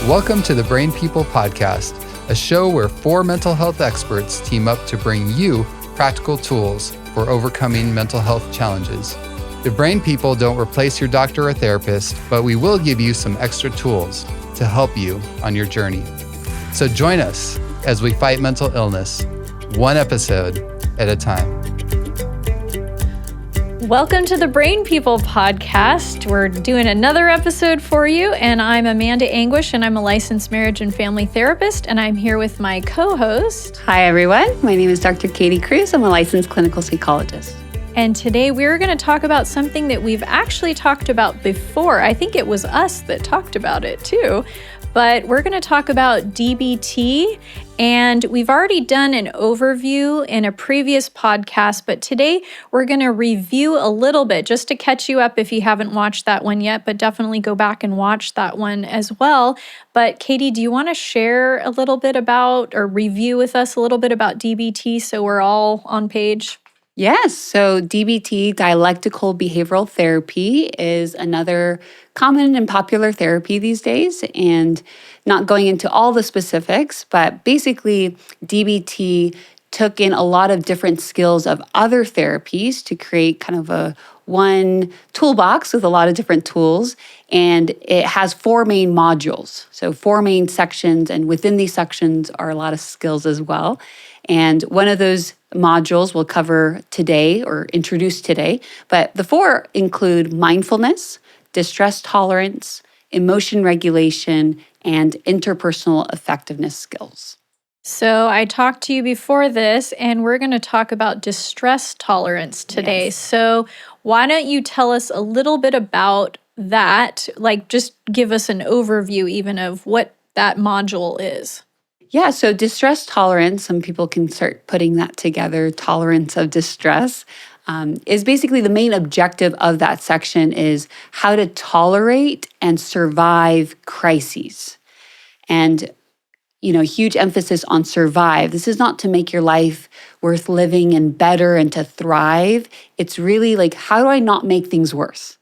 Welcome to the Brain People Podcast, a show where four mental health experts team up to bring you practical tools for overcoming mental health challenges. The Brain People don't replace your doctor or therapist, but we will give you some extra tools to help you on your journey. So join us as we fight mental illness, one episode at a time. Welcome to the Brain People Podcast. We're doing another episode for you, and I'm Amanda Anguish, and I'm a licensed marriage and family therapist, and I'm here with my co-host. Hi, everyone. My name is Dr. Katie Cruz. I'm a licensed clinical psychologist. And today we're going to talk about something that we've actually talked about before. I think it was us that talked about it too. But we're going to talk about DBT, and we've already done an overview in a previous podcast, but today we're going to review a little bit just to catch you up if you haven't watched that one yet, but definitely go back and watch that one as well. But Katie, do you want to share a little bit about or review with us a little bit about DBT so we're all on page? Yes. So DBT, dialectical behavioral therapy, is another common and popular therapy these days. And not going into all the specifics, but basically DBT took in a lot of different skills of other therapies to create kind of a one toolbox with a lot of different tools. And it has four main modules. So four main sections. And within these sections are a lot of skills as well. And one of those modules we'll cover today or introduce today. But the four include mindfulness, distress tolerance, emotion regulation, and interpersonal effectiveness skills. So I talked to you before this, and we're going to talk about distress tolerance today. Yes. So why don't you tell us a little bit about that? Like, just give us an overview even of what that module is. Yeah, so distress tolerance, some people can start putting that together, tolerance of distress, is basically the main objective of that section is how to tolerate and survive crises. And, huge emphasis on survive. This is not to make your life worth living and better and to thrive. It's really like, how do I not make things worse?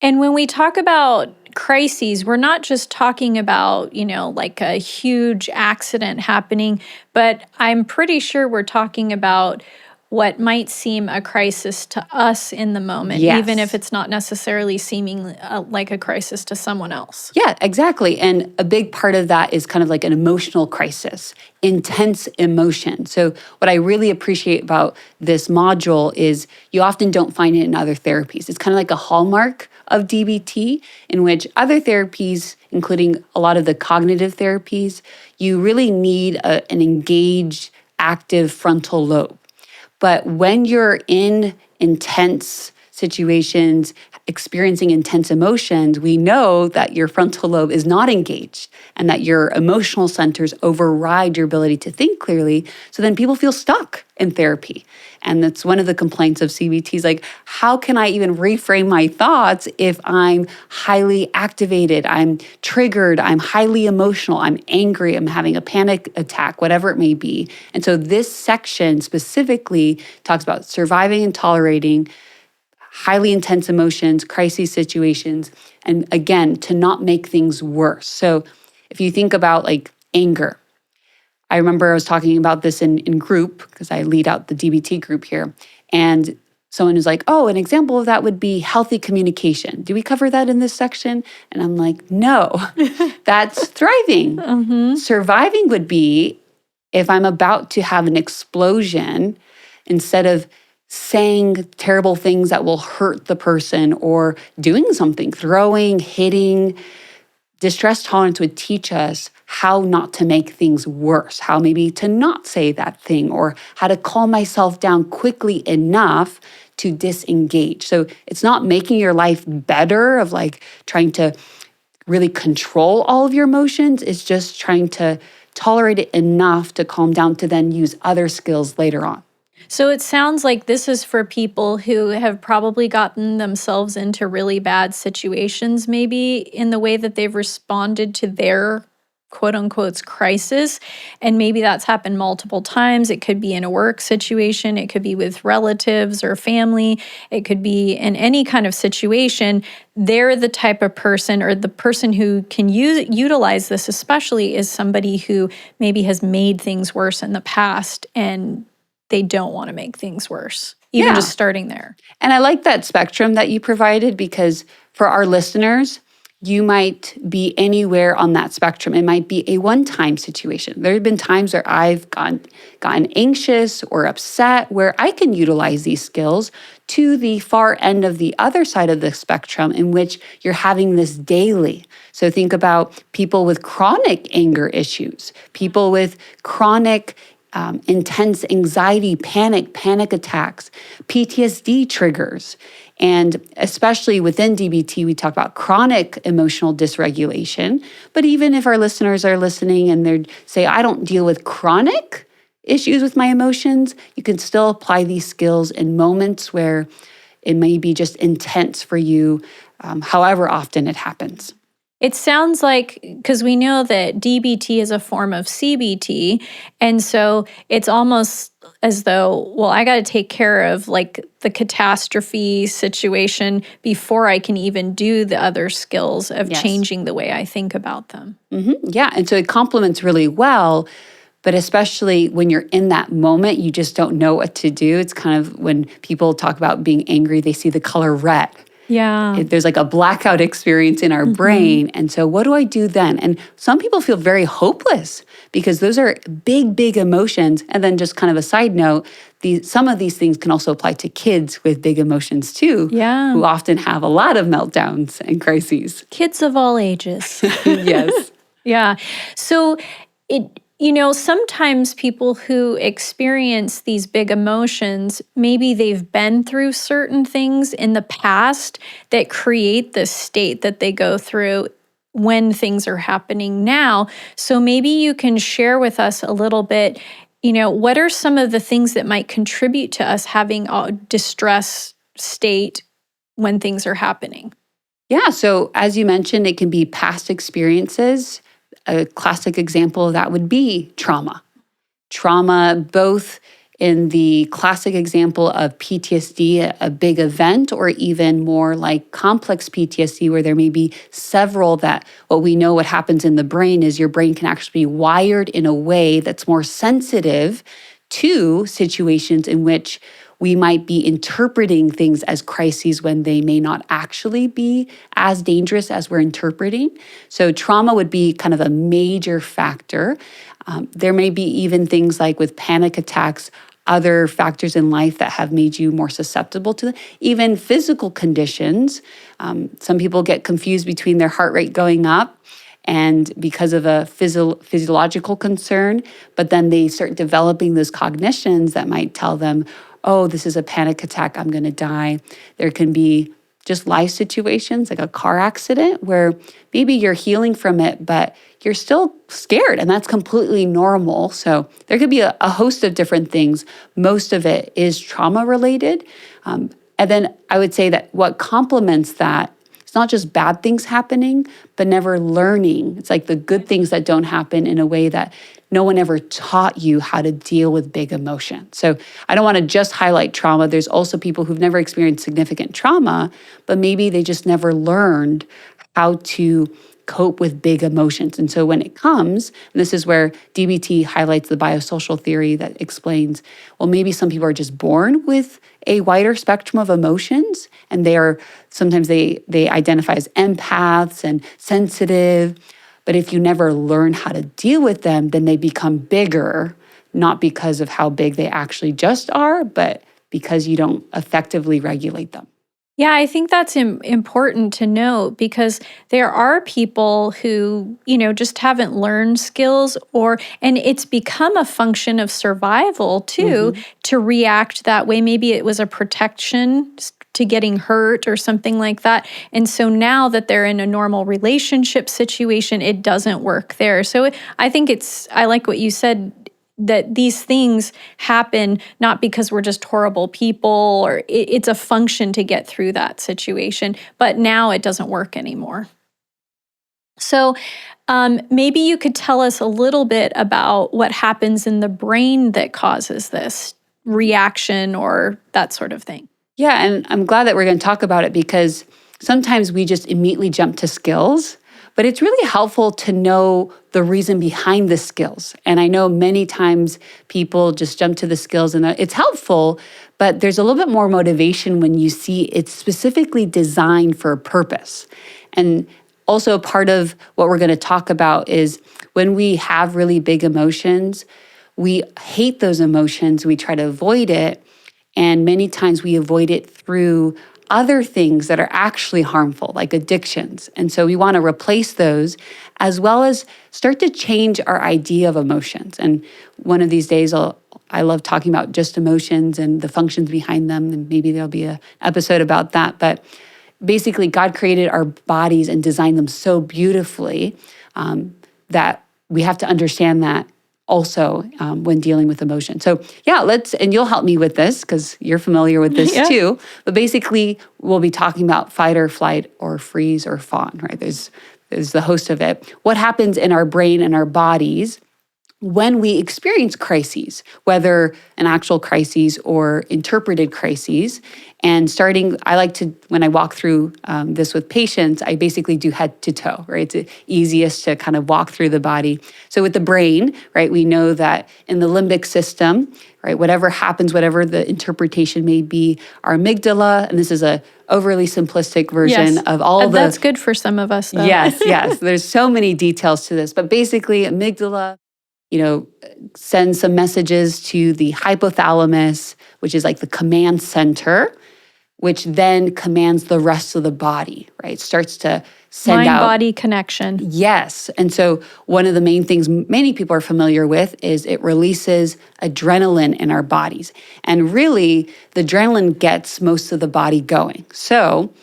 And when we talk about crises, we're not just talking about, like a huge accident happening, but I'm pretty sure we're talking about what might seem a crisis to us in the moment, Yes. even if it's not necessarily seeming like a crisis to someone else. Yeah, exactly. And a big part of that is kind of like an emotional crisis, intense emotion. So what I really appreciate about this module is you often don't find it in other therapies. It's kind of like a hallmark of DBT, in which other therapies, including a lot of the cognitive therapies, you really need an engaged, active frontal lobe. But when you're in intense situations, experiencing intense emotions, we know that your frontal lobe is not engaged and that your emotional centers override your ability to think clearly. So then people feel stuck in therapy. And that's one of the complaints of CBT is like, how can I even reframe my thoughts if I'm highly activated, I'm triggered, I'm highly emotional, I'm angry, I'm having a panic attack, whatever it may be. And so this section specifically talks about surviving and tolerating highly intense emotions, crisis situations, and again, to not make things worse. So if you think about like anger, I remember I was talking about this in group because I lead out the DBT group here. And someone was like, oh, an example of that would be healthy communication. Do we cover that in this section? And I'm like, no, that's thriving. Mm-hmm. Surviving would be if I'm about to have an explosion, instead of saying terrible things that will hurt the person or doing something, throwing, hitting. Distress tolerance would teach us how not to make things worse, how maybe to not say that thing, or how to calm myself down quickly enough to disengage. So it's not making your life better of like trying to really control all of your emotions. It's just trying to tolerate it enough to calm down to then use other skills later on. So it sounds like this is for people who have probably gotten themselves into really bad situations, maybe in the way that they've responded to their quote unquote crisis. And maybe that's happened multiple times. It could be in a work situation. It could be with relatives or family. It could be in any kind of situation. They're the type of person, or the person who can utilize this especially, is somebody who maybe has made things worse in the past and they don't want to make things worse, even just starting there. And I like that spectrum that you provided, because for our listeners, you might be anywhere on that spectrum. It might be a one-time situation. There have been times where I've gotten anxious or upset where I can utilize these skills, to the far end of the other side of the spectrum in which you're having this daily. So think about people with chronic anger issues, people with chronic intense anxiety, panic attacks, PTSD triggers. And especially within DBT, we talk about chronic emotional dysregulation. But even if our listeners are listening and they say, I don't deal with chronic issues with my emotions, you can still apply these skills in moments where it may be just intense for you, however often it happens. It sounds like, because we know that DBT is a form of CBT, and so it's almost as though, well, I got to take care of like the catastrophe situation before I can even do the other skills of changing the way I think about them. Mm-hmm. Yeah, and so it complements really well, but especially when you're in that moment, you just don't know what to do. It's kind of when people talk about being angry, they see the color red. Yeah. There's like a blackout experience in our brain. And so what do I do then? And some people feel very hopeless because those are big, big emotions. And then just kind of a side note, some of these things can also apply to kids with big emotions too, who often have a lot of meltdowns and crises. Kids of all ages. Yes. Yeah. So sometimes people who experience these big emotions, maybe they've been through certain things in the past that create this state that they go through when things are happening now. So maybe you can share with us a little bit, what are some of the things that might contribute to us having a distress state when things are happening? Yeah. So as you mentioned, it can be past experiences. A classic example of that would be trauma. Trauma, both in the classic example of PTSD, a big event, or even more like complex PTSD, where there may be several that what happens in the brain is your brain can actually be wired in a way that's more sensitive to situations in which we might be interpreting things as crises when they may not actually be as dangerous as we're interpreting. So trauma would be kind of a major factor. There may be even things like with panic attacks, other factors in life that have made you more susceptible to them. Even physical conditions. Some people get confused between their heart rate going up and because of a physiological concern, but then they start developing those cognitions that might tell them, oh, this is a panic attack, I'm going to die. There can be just life situations like a car accident where maybe you're healing from it, but you're still scared, and that's completely normal. So there could be a host of different things. Most of it is trauma related. And then I would say that what complements that, it's not just bad things happening, but never learning. It's like the good things that don't happen in a way that no one ever taught you how to deal with big emotion. So I don't want to just highlight trauma. There's also people who've never experienced significant trauma, but maybe they just never learned how to cope with big emotions. And so when it comes, and this is where DBT highlights the biosocial theory that explains, well, maybe some people are just born with a wider spectrum of emotions, and sometimes they identify as empaths and sensitive. But if you never learn how to deal with them, then they become bigger, not because of how big they actually just are, but because you don't effectively regulate them. Yeah, I think that's important to note, because there are people who, just haven't learned skills, and it's become a function of survival too, to react that way. Maybe it was a protection to getting hurt or something like that. And so now that they're in a normal relationship situation, it doesn't work there. So I think I like what you said, that these things happen not because we're just horrible people, or it's a function to get through that situation. But now it doesn't work anymore. So maybe you could tell us a little bit about what happens in the brain that causes this reaction or that sort of thing. Yeah, and I'm glad that we're going to talk about it because sometimes we just immediately jump to skills, but it's really helpful to know the reason behind the skills. And I know many times people just jump to the skills and it's helpful, but there's a little bit more motivation when you see it's specifically designed for a purpose. And also part of what we're going to talk about is when we have really big emotions, we hate those emotions, we try to avoid it. And many times we avoid it through other things that are actually harmful, like addictions. And so we want to replace those as well as start to change our idea of emotions. And one of these days, I love talking about just emotions and the functions behind them. And maybe there'll be an episode about that. But basically, God created our bodies and designed them so beautifully that we have to understand that also when dealing with emotion. So yeah, and you'll help me with this because you're familiar with this too. But basically, we'll be talking about fight or flight or freeze or fawn, right? There's the host of it. What happens in our brain and our bodies when we experience crises, whether an actual crisis or interpreted crises. And I like to, when I walk through this with patients, I basically do head to toe, right? It's the easiest to kind of walk through the body. So with the brain, right, we know that in the limbic system, right, whatever happens, whatever the interpretation may be, our amygdala, and this is a overly simplistic version of all That's good for some of us, though. Yes. There's so many details to this, but basically amygdala, send some messages to the hypothalamus, which is like the command center, which then commands the rest of the body, right? Starts to send out mind-body connection. Yes. And so one of the main things many people are familiar with is it releases adrenaline in our bodies. And really, the adrenaline gets most of the body going. So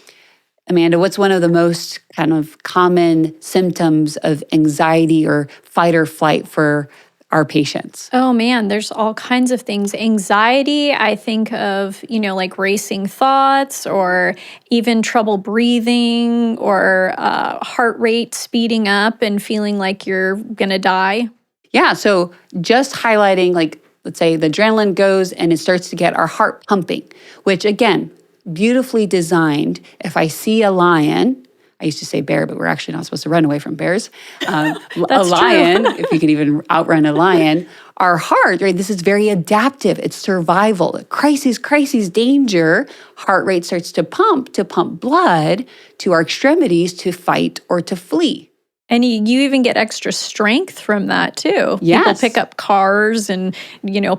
Amanda, what's one of the most kind of common symptoms of anxiety or fight or flight for our patients? Oh man, there's all kinds of things. Anxiety, I think of, like racing thoughts or even trouble breathing or heart rate speeding up and feeling like you're going to die. Yeah, so just highlighting, like, let's say the adrenaline goes and it starts to get our heart pumping, which again, beautifully designed. If I see a lion, I used to say bear, but we're actually not supposed to run away from bears. A lion, if we can even outrun a lion, our heart, right? This is very adaptive. It's survival. Crises, danger. Heart rate starts to pump blood to our extremities to fight or to flee. And you even get extra strength from that too. Yes. People pick up cars and,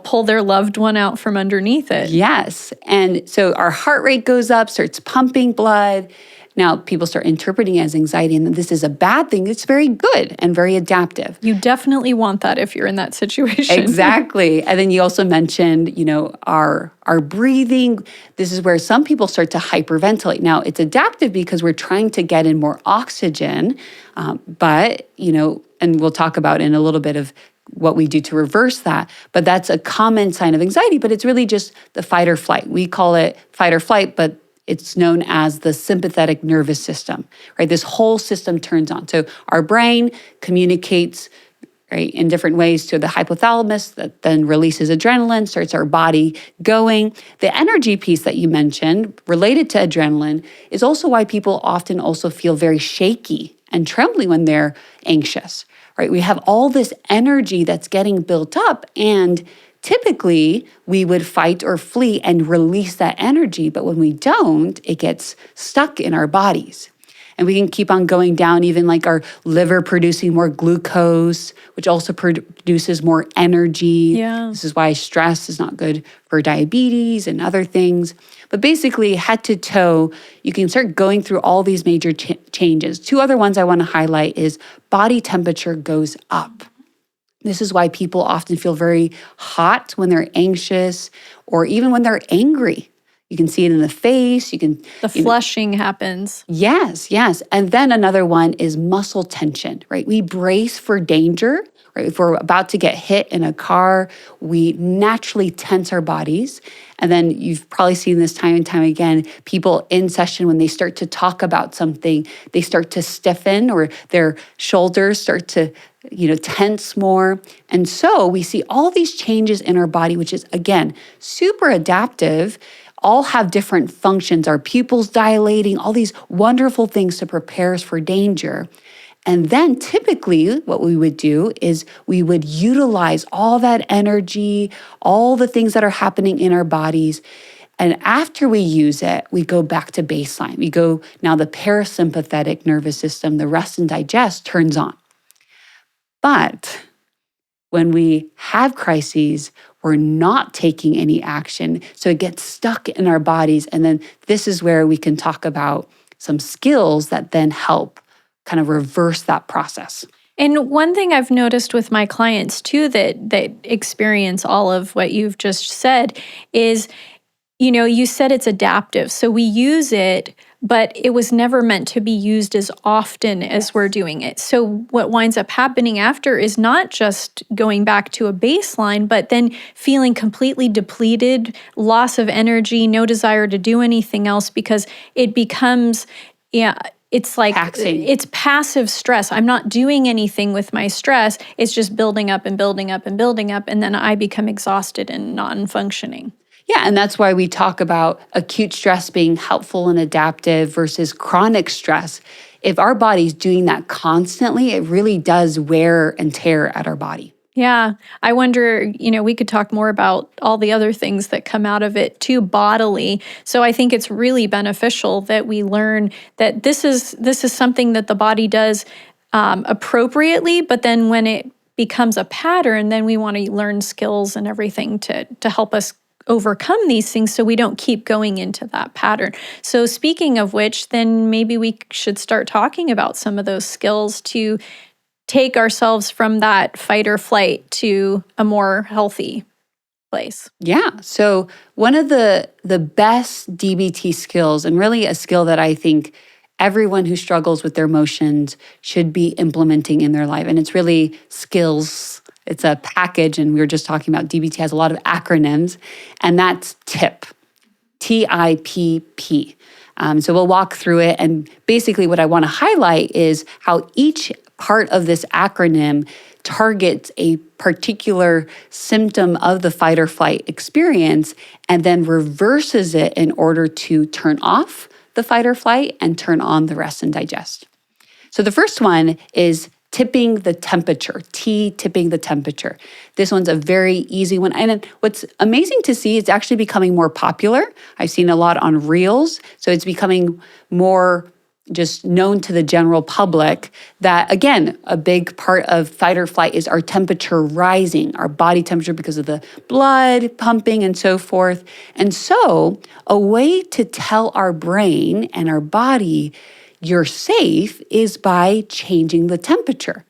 pull their loved one out from underneath it. Yes. And so our heart rate goes up, starts pumping blood. Now, people start interpreting it as anxiety, and this is a bad thing. It's very good and very adaptive. You definitely want that if you're in that situation. Exactly. And then you also mentioned, our breathing. This is where some people start to hyperventilate. Now, it's adaptive because we're trying to get in more oxygen, but, and we'll talk about in a little bit of what we do to reverse that. But that's a common sign of anxiety, but it's really just the fight or flight. We call it fight or flight, but it's known as the sympathetic nervous system, right? This whole system turns on. So our brain communicates, right, in different ways to the hypothalamus that then releases adrenaline, starts our body going. The energy piece that you mentioned related to adrenaline is also why people often also feel very shaky and trembling when they're anxious, right? We have all this energy that's getting built up, and typically, we would fight or flee and release that energy, but when we don't, it gets stuck in our bodies. And we can keep on going down, even like our liver producing more glucose, which also produces more energy. Yeah. This is why stress is not good for diabetes and other things. But basically, head to toe, you can start going through all these major changes. Two other ones I want to highlight is body temperature goes up. This is why people often feel very hot when they're anxious or even when they're angry. You can see it in the face. The flushing happens. Yes, yes. And then another one is muscle tension, right? We brace for danger, right? If we're about to get hit in a car, we naturally tense our bodies. And then you've probably seen this time and time again, people in session, when they start to talk about something, they start to stiffen or their shoulders start to, tense more. And so we see all these changes in our body, which is, again, super adaptive, all have different functions, our pupils dilating, all these wonderful things to prepare us for danger. And then typically what we would do is we would utilize all that energy, all the things that are happening in our bodies. And after we use it, we go back to baseline. Now the parasympathetic nervous system, the rest and digest turns on. But when we have crises, we're not taking any action. So it gets stuck in our bodies. And then this is where we can talk about some skills that then help kind of reverse that process. And one thing I've noticed with my clients too that experience all of what you've just said is, you said it's adaptive. So we use it, but it was never meant to be used as often as we're doing it. So what winds up happening after is not just going back to a baseline, but then feeling completely depleted, loss of energy, no desire to do anything else because it becomes, it's like taxing. It's passive stress. I'm not doing anything with my stress. It's just building up and building up and building up. And then I become exhausted and non-functioning. Yeah, and that's why we talk about acute stress being helpful and adaptive versus chronic stress. If our body's doing that constantly, it really does wear and tear at our body. Yeah, I wonder, we could talk more about all the other things that come out of it too bodily. So I think it's really beneficial that we learn that this is something that the body does appropriately, but then when it becomes a pattern, then we want to learn skills and everything to help us overcome these things so we don't keep going into that pattern. So speaking of which, then maybe we should start talking about some of those skills to take ourselves from that fight or flight to a more healthy place. Yeah. So one of the best DBT skills, and really a skill that I think everyone who struggles with their emotions should be implementing in their life. And it's really skills. It's a package, and we were just talking about DBT has a lot of acronyms, and that's TIP, TIPP. So we'll walk through it, and basically what I want to highlight is how each part of this acronym targets a particular symptom of the fight or flight experience and then reverses it in order to turn off the fight or flight and turn on the rest and digest. So the first one is tipping the temperature, tipping the temperature. This one's a very easy one. And what's amazing to see, it's actually becoming more popular. I've seen a lot on Reels. So it's becoming more just known to the general public that, again, a big part of fight or flight is our temperature rising, our body temperature because of the blood pumping and so forth. And so a way to tell our brain and our body you're safe is by changing the temperature.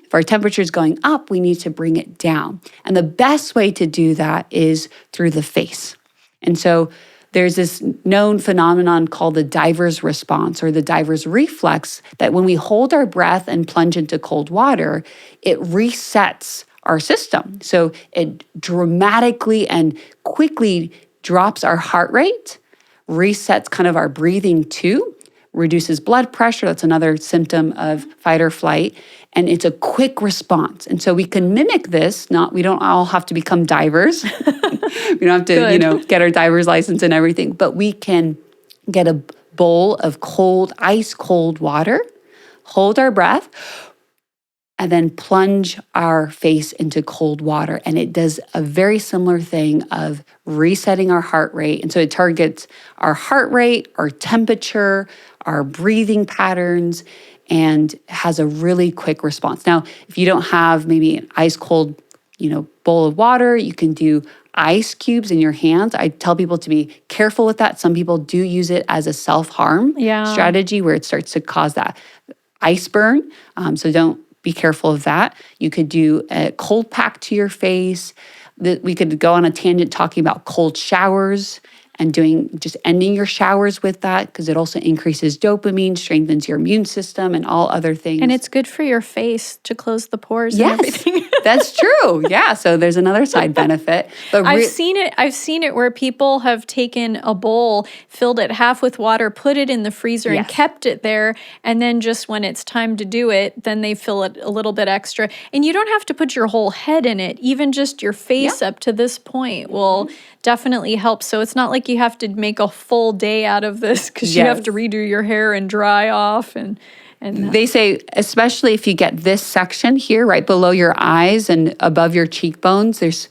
If our temperature is going up, we need to bring it down. And the best way to do that is through the face. And so there's this known phenomenon called the diver's response or the diver's reflex that when we hold our breath and plunge into cold water, it resets our system. So it dramatically and quickly drops our heart rate, resets kind of our breathing too, reduces blood pressure. That's another symptom of fight or flight. And it's a quick response. And so we can mimic this. We don't all have to become divers. We don't have to, get our diver's license and everything. But we can get a bowl of ice cold water, hold our breath, and then plunge our face into cold water. And it does a very similar thing of resetting our heart rate. And so it targets our heart rate, our temperature, our breathing patterns, and has a really quick response. Now, if you don't have maybe an ice cold, bowl of water, you can do ice cubes in your hands. I tell people to be careful with that. Some people do use it as a self-harm strategy where it starts to cause that ice burn. So don't be careful of that. You could do a cold pack to your face. We could go on a tangent talking about cold showers and just ending your showers with that, because it also increases dopamine, strengthens your immune system, and all other things. And it's good for your face to close the pores Yes, and everything. that's true. Yeah, so there's another side benefit. But I've seen it where people have taken a bowl, filled it half with water, put it in the freezer and Yes. kept it there, and then just when it's time to do it, then they fill it a little bit extra. And you don't have to put your whole head in it. Even just your face up to this point will definitely help. So it's not like you have to make a full day out of this because you have to redo your hair and dry off and they say, especially if you get this section here right below your eyes and above your cheekbones, there's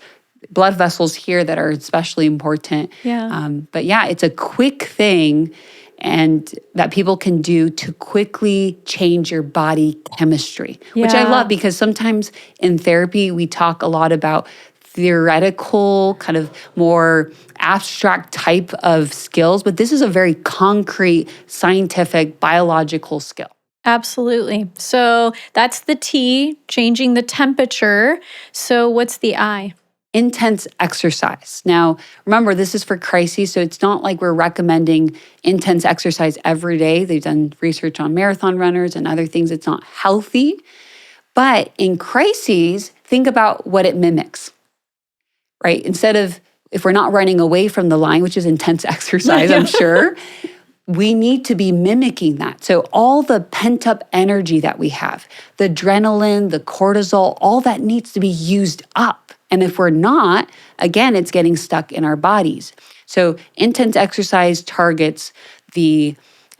blood vessels here that are especially important. Yeah. But yeah, it's a quick thing and that people can do to quickly change your body chemistry, which I love, because sometimes in therapy, we talk a lot about theoretical, kind of more abstract type of skills, but this is a very concrete, scientific, biological skill. Absolutely. So that's the T, changing the temperature. So what's the I? Intense exercise. Now, remember, this is for crises, so it's not like we're recommending intense exercise every day. They've done research on marathon runners and other things. It's not healthy. But in crises, think about what it mimics, right? Instead of, if we're not running away from the line, which is intense exercise, I'm sure, we need to be mimicking that. So all the pent up energy that we have, the adrenaline, the cortisol, all that needs to be used up. And if we're not, again, it's getting stuck in our bodies. So intense exercise targets the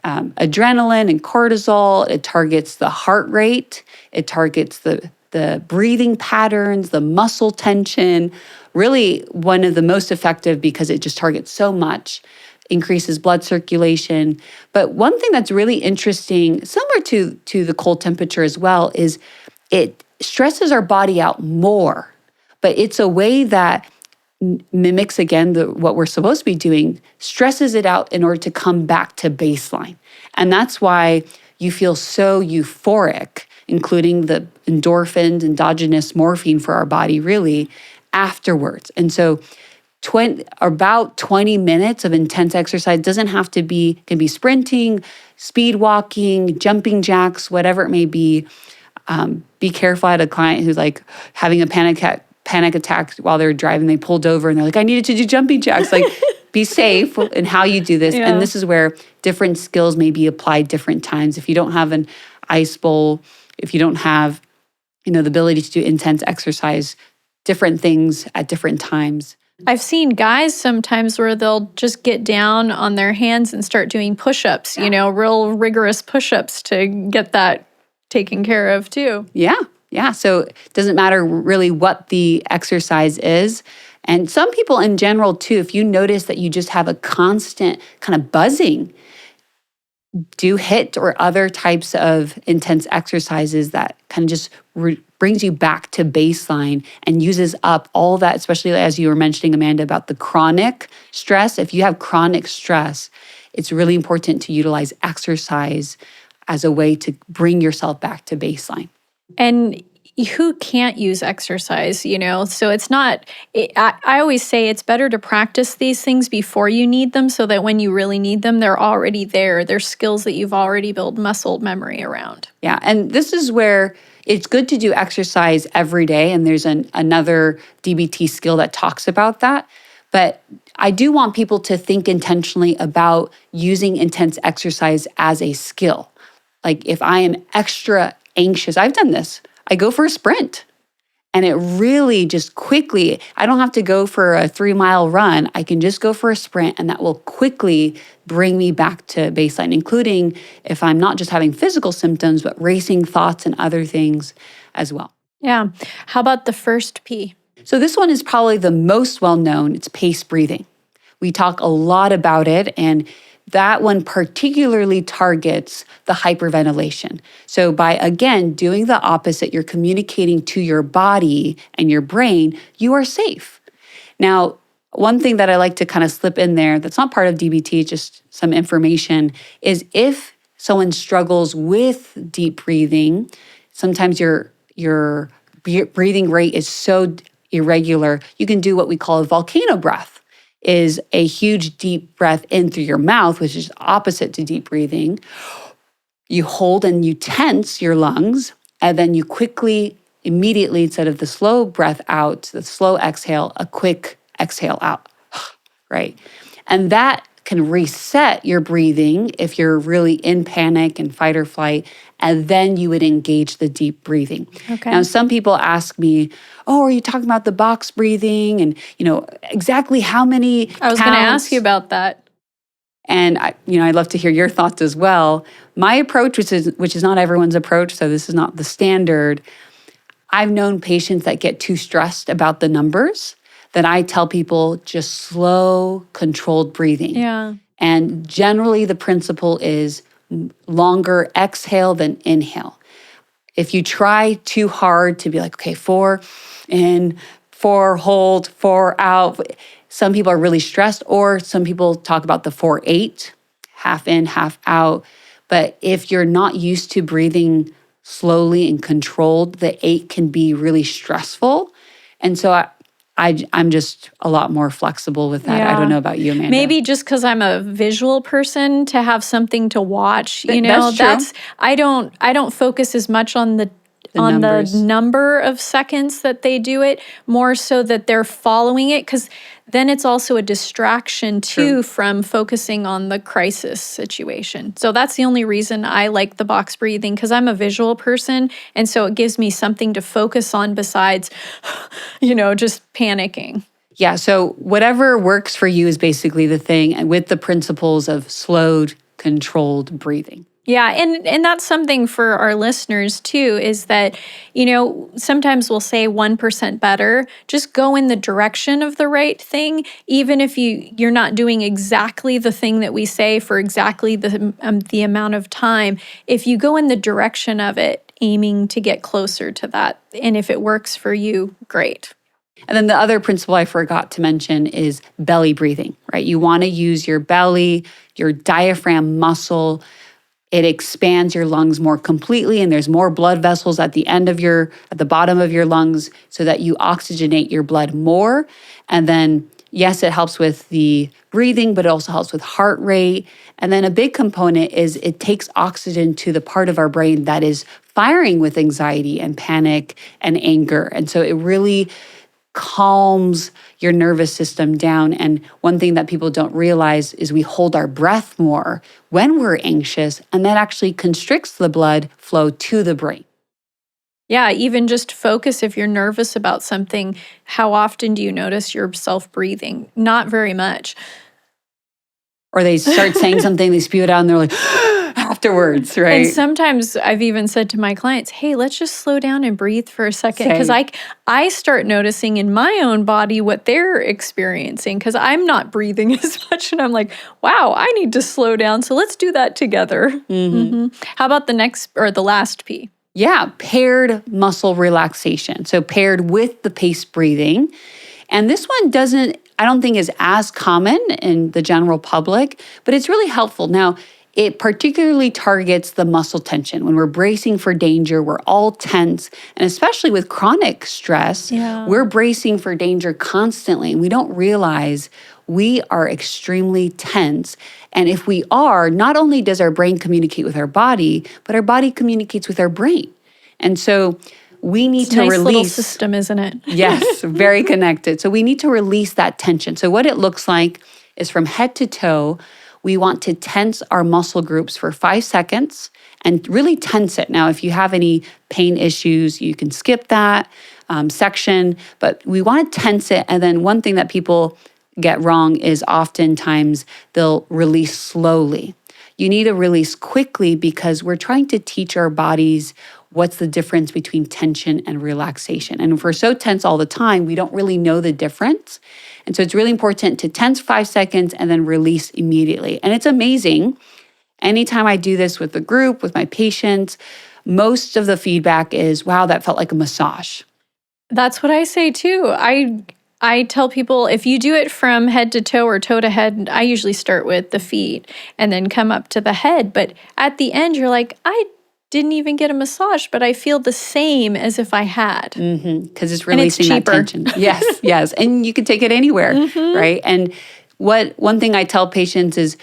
adrenaline and cortisol. It targets the heart rate. It targets the breathing patterns, the muscle tension. Really one of the most effective because it just targets so much. Increases blood circulation. But one thing that's really interesting, similar to the cold temperature as well, is it stresses our body out more. But it's a way that mimics, again, what we're supposed to be doing, stresses it out in order to come back to baseline. And that's why you feel so euphoric, including the endorphins, endogenous morphine for our body, really, afterwards. And so about 20 minutes of intense exercise doesn't have to be, can be sprinting, speed walking, jumping jacks, whatever it may be. Be careful. I had a client who's like having a panic attack while they're driving. They pulled over and they're like, I needed to do jumping jacks. Like, be safe in how you do this. Yeah. And this is where different skills may be applied different times. If you don't have an ice bowl, if you don't have, the ability to do intense exercise, different things at different times. I've seen guys sometimes where they'll just get down on their hands and start doing push-ups, real rigorous push-ups to get that taken care of too. Yeah. So it doesn't matter really what the exercise is. And some people in general too, if you notice that you just have a constant kind of buzzing, do HIIT or other types of intense exercises that kind of just brings you back to baseline and uses up all that, especially as you were mentioning, Amanda, about the chronic stress. If you have chronic stress, it's really important to utilize exercise as a way to bring yourself back to baseline. And who can't use exercise, So it's not, I always say it's better to practice these things before you need them so that when you really need them, they're already there. They're skills that you've already built muscle memory around. Yeah, and this is where it's good to do exercise every day. And there's another DBT skill that talks about that. But I do want people to think intentionally about using intense exercise as a skill. Like if I am extra anxious, I've done this. I go for a sprint and it really just quickly, I don't have to go for a 3-mile run. I can just go for a sprint and that will quickly bring me back to baseline, including if I'm not just having physical symptoms, but racing thoughts and other things as well. Yeah. How about the first P? So this one is probably the most well-known. It's pace breathing. We talk a lot about it, and that one particularly targets the hyperventilation. So by, again, doing the opposite, you're communicating to your body and your brain, you are safe. Now, one thing that I like to kind of slip in there that's not part of DBT, just some information, is if someone struggles with deep breathing, sometimes your breathing rate is so irregular, you can do what we call a volcano breath. is a huge deep breath in through your mouth, which is opposite to deep breathing. You hold and you tense your lungs, and then you quickly, immediately, instead of the slow breath out, the slow exhale, a quick exhale out, right? And that can reset your breathing if you're really in panic and fight or flight, and then you would engage the deep breathing. Okay. Now, some people ask me, oh, are you talking about the box breathing? And, exactly how many I was going to counts? ask you about that. And I'd love to hear your thoughts as well. My approach, which is not everyone's approach, so this is not the standard. I've known patients that get too stressed about the numbers that I tell people just slow, controlled breathing. Yeah. And generally the principle is longer exhale than inhale. If you try too hard to be like, okay, 4 in, 4 hold, 4 out, some people are really stressed, or some people talk about the 4-8, half in, half out. But if you're not used to breathing slowly and controlled, the 8 can be really stressful. And so I'm just a lot more flexible with that. I don't know about you, Amanda. Maybe just because I'm a visual person, to have something to watch, That's true. I don't focus as much on the number of seconds that they do it, more so that they're following it, because then it's also a distraction too from focusing on the crisis situation. So that's the only reason I like the box breathing, because I'm a visual person, and so it gives me something to focus on besides, just panicking. Yeah, so whatever works for you is basically the thing, and with the principles of slowed, controlled breathing. Yeah, and that's something for our listeners too, is that, sometimes we'll say 1% better. Just go in the direction of the right thing, even if you're not doing exactly the thing that we say for exactly the amount of time. If you go in the direction of it, aiming to get closer to that, and if it works for you, great. And then the other principle I forgot to mention is belly breathing, right? You want to use your belly, your diaphragm muscle. It expands your lungs more completely, and there's more blood vessels at the bottom of your lungs, so that you oxygenate your blood more. And then, yes, it helps with the breathing, but it also helps with heart rate. And then a big component is it takes oxygen to the part of our brain that is firing with anxiety and panic and anger. And so it really calms your nervous system down. And one thing that people don't realize is we hold our breath more when we're anxious, and that actually constricts the blood flow to the brain. Yeah, even just focus if you're nervous about something. How often do you notice yourself breathing? Not very much. Or they start saying something, they spew it out, and they're like, afterwards, right? And sometimes I've even said to my clients, hey, let's just slow down and breathe for a second. Because I start noticing in my own body what they're experiencing, because I'm not breathing as much. And I'm like, wow, I need to slow down. So let's do that together. Mm-hmm. How about the last P? Yeah, paired muscle relaxation. So paired with the paced breathing. And this one I don't think is as common in the general public, but it's really helpful. Now, it particularly targets the muscle tension. When we're bracing for danger, we're all tense. And especially with chronic stress, we're bracing for danger constantly. And we don't realize we are extremely tense. And if we are, not only does our brain communicate with our body, but our body communicates with our brain. And so we need to release. It's a nice little system, isn't it? Yes, very connected. So we need to release that tension. So what it looks like is from head to toe, we want to tense our muscle groups for 5 seconds and really tense it. Now, if you have any pain issues, you can skip that section, but we want to tense it. And then one thing that people get wrong is oftentimes they'll release slowly. You need to release quickly, because we're trying to teach our bodies what's the difference between tension and relaxation. And if we're so tense all the time, we don't really know the difference. And so it's really important to tense 5 seconds and then release immediately. And it's amazing. Anytime I do this with the group, with my patients, most of the feedback is, wow, that felt like a massage. That's what I say too. I tell people, if you do it from head to toe or toe to head, I usually start with the feet and then come up to the head. But at the end, you're like, I didn't even get a massage, but I feel the same as if I had. Because it's releasing that cheaper. tension. Yes. And you can take it anywhere, right? And one thing I tell patients is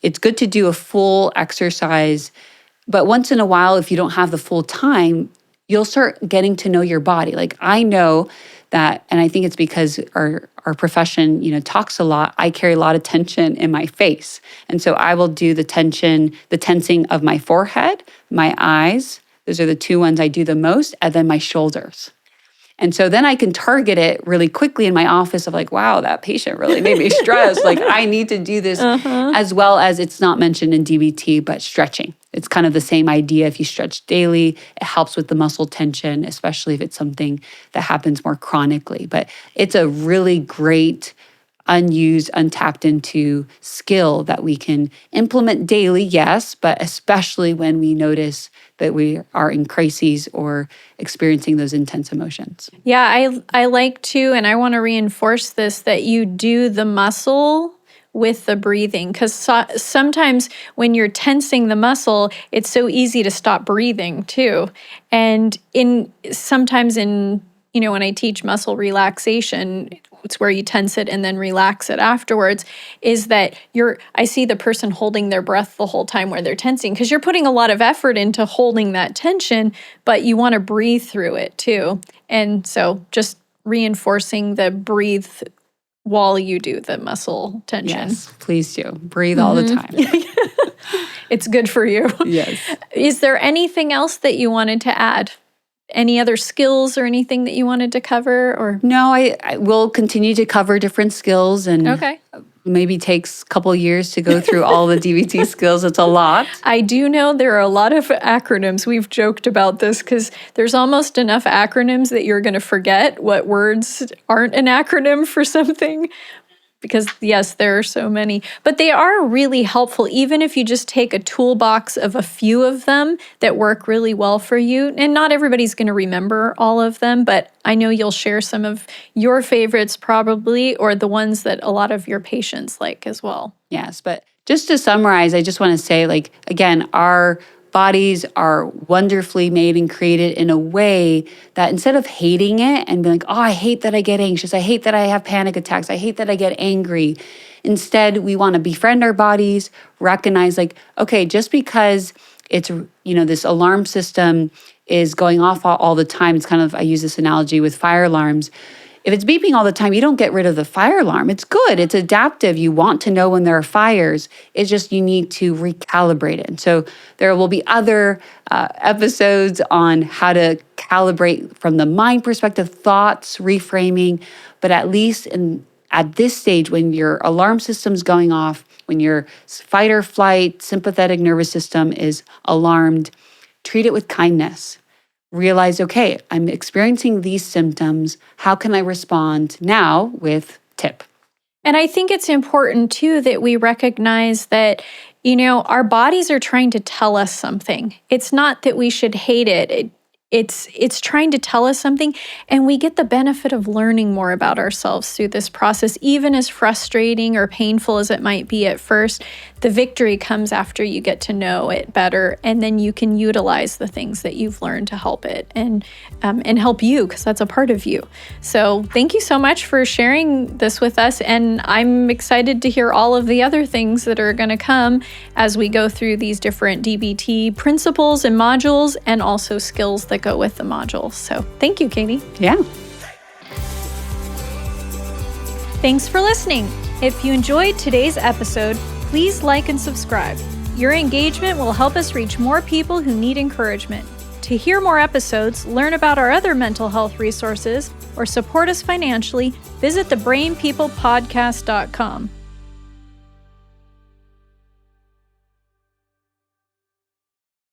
it's good to do a full exercise, but once in a while, if you don't have the full time, you'll start getting to know your body. Like I know that, and I think it's because our profession, talks a lot. I carry a lot of tension in my face. And so I will do the tensing of my forehead, my eyes. Those are the two ones I do the most, and then my shoulders. And so then I can target it really quickly in my office of like, wow, that patient really made me stressed. Like I need to do this, as well as it's not mentioned in DBT, but stretching. It's kind of the same idea. If you stretch daily, it helps with the muscle tension, especially if it's something that happens more chronically. But it's a really great unused, untapped into skill that we can implement daily, yes, but especially when we notice that we are in crises or experiencing those intense emotions. Yeah, I like to, and I want to reinforce this, that you do the muscle with the breathing, because sometimes when you're tensing the muscle, it's so easy to stop breathing too. And sometimes when I teach muscle relaxation, it's where you tense it and then relax it afterwards, is that I see the person holding their breath the whole time where they're tensing, because you're putting a lot of effort into holding that tension, but you want to breathe through it too. And so just reinforcing the breathe while you do the muscle tension. Yes, please do. Breathe all the time. It's good for you. Yes. Is there anything else that you wanted to add? Any other skills or anything that you wanted to cover? Or no, I will continue to cover different skills, and maybe takes a couple of years to go through all the DBT skills. It's a lot. I do know there are a lot of acronyms. We've joked about this because there's almost enough acronyms that you're going to forget what words aren't an acronym for something. Because yes, there are so many, but they are really helpful, even if you just take a toolbox of a few of them that work really well for you. And not everybody's going to remember all of them, but I know you'll share some of your favorites probably, or the ones that a lot of your patients like as well. Yes, but just to summarize, I just want to say, like, again, our bodies are wonderfully made and created in a way that instead of hating it and being like, oh, I hate that I get anxious, I hate that I have panic attacks, I hate that I get angry. Instead, we want to befriend our bodies, recognize like, okay, just because it's, this alarm system is going off all the time, it's kind of, I use this analogy with fire alarms. If it's beeping all the time, you don't get rid of the fire alarm. It's good. It's adaptive. You want to know when there are fires. It's just you need to recalibrate it. And so there will be other episodes on how to calibrate from the mind perspective, thoughts, reframing. But at least at this stage, when your alarm system's going off, when your fight or flight sympathetic nervous system is alarmed, treat it with kindness. Realize, okay, I'm experiencing these symptoms. How can I respond now with TIP? And I think it's important too that we recognize that, our bodies are trying to tell us something. It's not that we should hate it. It's trying to tell us something, and we get the benefit of learning more about ourselves through this process, even as frustrating or painful as it might be at first. The victory comes after you get to know it better, and then you can utilize the things that you've learned to help it and help you, because that's a part of you. So thank you so much for sharing this with us, and I'm excited to hear all of the other things that are going to come as we go through these different DBT principles and modules, and also skills that go with the modules. So thank you, Katie. Yeah. Thanks for listening. If you enjoyed today's episode, please like and subscribe. Your engagement will help us reach more people who need encouragement. To hear more episodes, learn about our other mental health resources, or support us financially, visit thebrainpeoplepodcast.com.